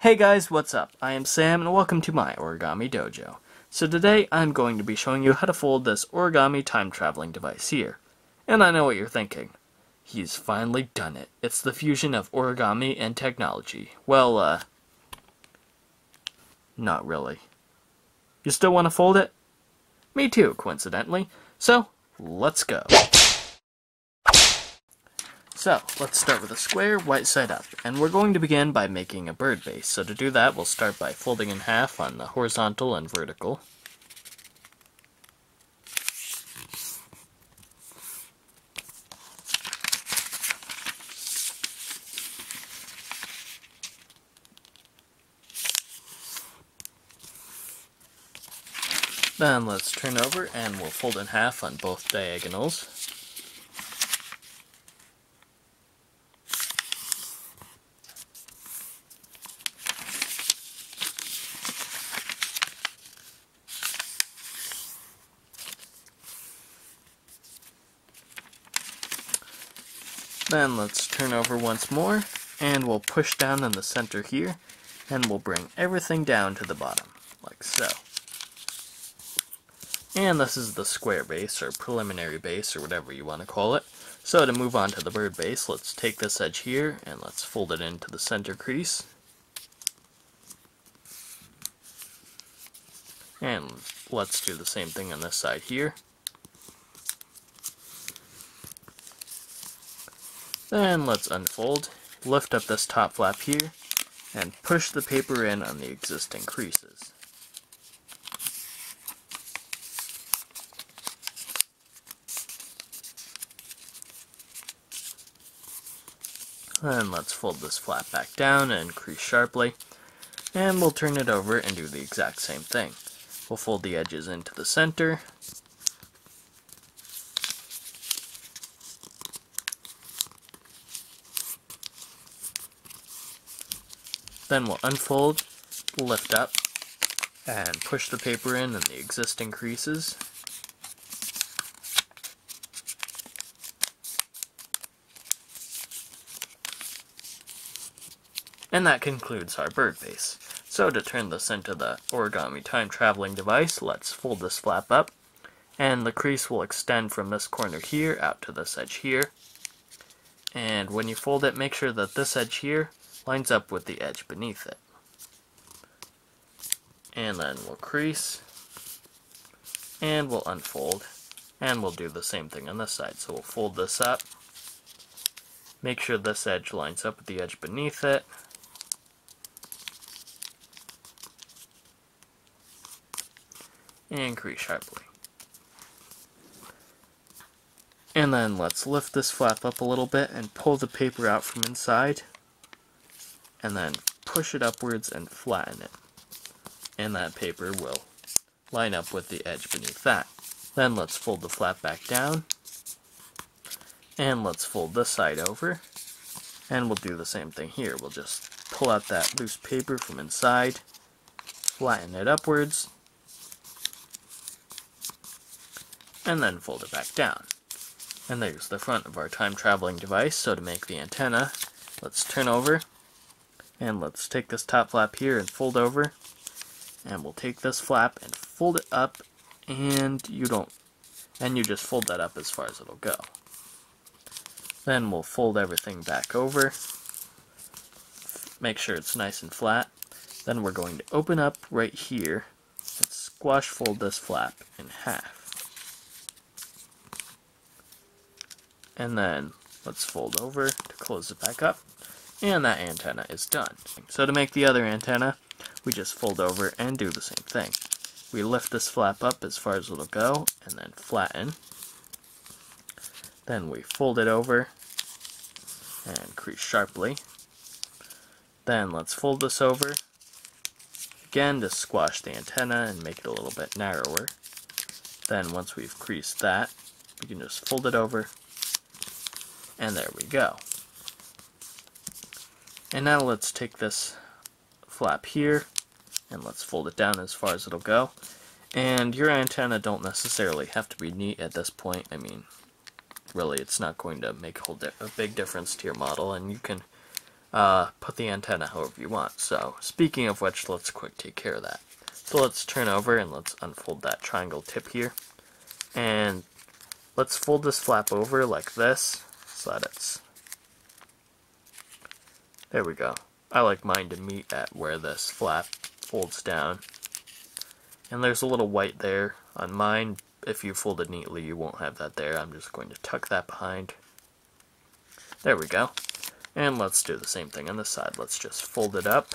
Hey guys, what's up? I am Sam and welcome to my Origami Dojo. So today I'm going to be showing you how to fold this origami time traveling device here. And I know what you're thinking. He's finally done it. It's the fusion of origami and technology. Well, not really. You still want to fold it? Me too, coincidentally. So, let's go. So, let's start with a square, right side up, and we're going to begin by making a bird base. So to do that, we'll start by folding in half on the horizontal and vertical. Then let's turn over and we'll fold in half on both diagonals. Then let's turn over once more, and we'll push down in the center here, and we'll bring everything down to the bottom, like so. And this is the square base, or preliminary base, or whatever you want to call it. So to move on to the bird base, let's take this edge here, and let's fold it into the center crease. And let's do the same thing on this side here. Then let's unfold, lift up this top flap here, and push the paper in on the existing creases. Then let's fold this flap back down and crease sharply, and we'll turn it over and do the exact same thing. We'll fold the edges into the center, then we'll unfold, lift up, and push the paper in the existing creases. And that concludes our bird base. So to turn this into the origami time traveling device, let's fold this flap up, and the crease will extend from this corner here out to this edge here. And when you fold it, make sure that this edge here lines up with the edge beneath it. And then we'll crease, and we'll unfold, and we'll do the same thing on this side. So we'll fold this up, make sure this edge lines up with the edge beneath it, and crease sharply. And then let's lift this flap up a little bit and pull the paper out from inside, and then push it upwards and flatten it. And that paper will line up with the edge beneath that. Then let's fold the flap back down, and let's fold this side over, and we'll do the same thing here. We'll just pull out that loose paper from inside, flatten it upwards, and then fold it back down. And there's the front of our time-traveling device. So to make the antenna, let's turn over, and let's take this top flap here and fold over, and we'll take this flap and fold it up, and you just fold that up as far as it'll go. Then we'll fold everything back over, make sure it's nice and flat. Then we're going to open up right here and squash fold this flap in half. And then let's fold over to close it back up, and that antenna is done. So to make the other antenna, we just fold over and do the same thing. We lift this flap up as far as it'll go, and then flatten. Then we fold it over and crease sharply. Then let's fold this over again to squash the antenna and make it a little bit narrower. Then once we've creased that, we can just fold it over, and there we go. And now let's take this flap here, and let's fold it down as far as it'll go. And your antenna don't necessarily have to be neat at this point. I mean, really, it's not going to make a big difference to your model, and you can put the antenna however you want. So, speaking of which, let's quick take care of that. So let's turn over and let's unfold that triangle tip here. And let's fold this flap over like this, so that it's... There we go. I like mine to meet at where this flap folds down. And there's a little white there. On mine, if you fold it neatly, you won't have that there. I'm just going to tuck that behind. There we go. And let's do the same thing on this side. Let's just fold it up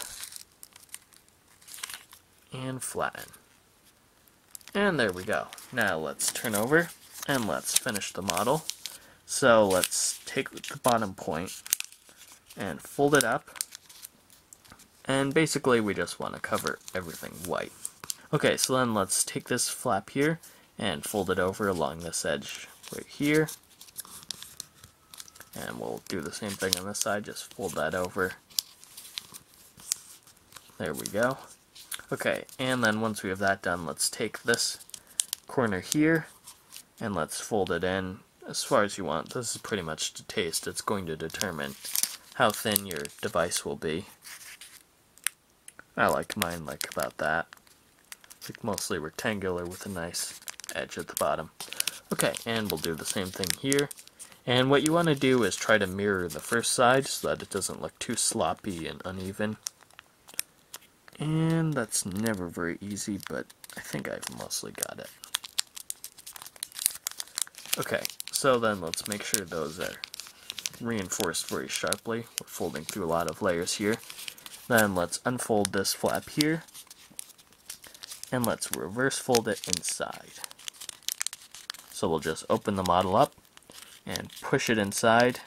and flatten. And there we go. Now let's turn over and let's finish the model. So let's take the bottom point and fold it up. And basically we just want to cover everything white. Okay, so then let's take this flap here and fold it over along this edge right here. And we'll do the same thing on this side, just fold that over. There we go. Okay, and then once we have that done, let's take this corner here and let's fold it in as far as you want. This is pretty much to taste. It's going to determine how thin your device will be. I like mine like about that. Like mostly rectangular with a nice edge at the bottom. Okay, and we'll do the same thing here. And what you want to do is try to mirror the first side so that it doesn't look too sloppy and uneven. And that's never very easy, but I think I've mostly got it. Okay, so then let's make sure those are reinforced very sharply. We're folding through a lot of layers here. Then let's unfold this flap here, and let's reverse fold it inside. So we'll just open the model up and push it inside,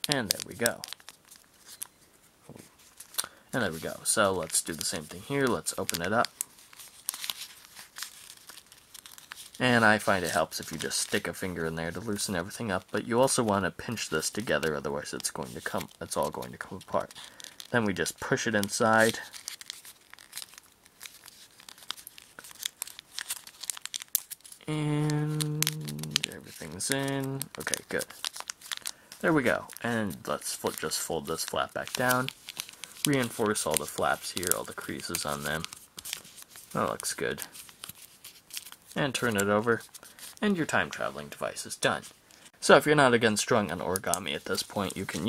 and there we go. And there we go. So let's do the same thing here. Let's open it up. And I find it helps if you just stick a finger in there to loosen everything up, but you also want to pinch this together, otherwise it's all going to come apart. Then we just push it inside. And everything's in. Okay, good. There we go. And let's just fold this flap back down. Reinforce all the flaps here, all the creases on them. That looks good. And turn it over, and your time traveling device is done. So if you're not against drawing on origami at this point, you can,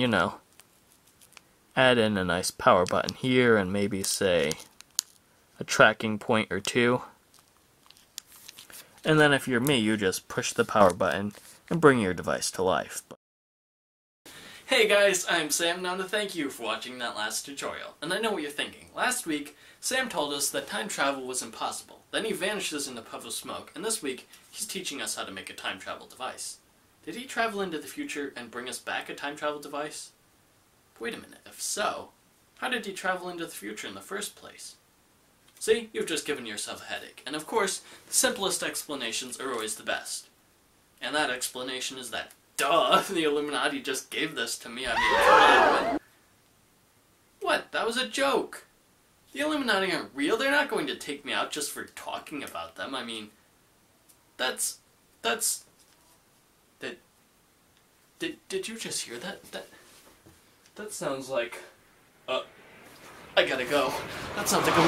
add in a nice power button here and maybe say a tracking point or two. And then if you're me, you just push the power button and bring your device to life. Hey guys, I'm Sam, and I want to thank you for watching that last tutorial. And I know what you're thinking. Last week, Sam told us that time travel was impossible. Then he vanishes in a puff of smoke, and this week, he's teaching us how to make a time travel device. Did he travel into the future and bring us back a time travel device? Wait a minute, if so, how did he travel into the future in the first place? See, you've just given yourself a headache. And of course, the simplest explanations are always the best. And that explanation is that, duh, the Illuminati just gave this to me. I mean, come on. What? That was a joke. The Illuminati aren't real. They're not going to take me out just for talking about them. I mean, did you just hear that? That sounds like, I gotta go. That sounds like a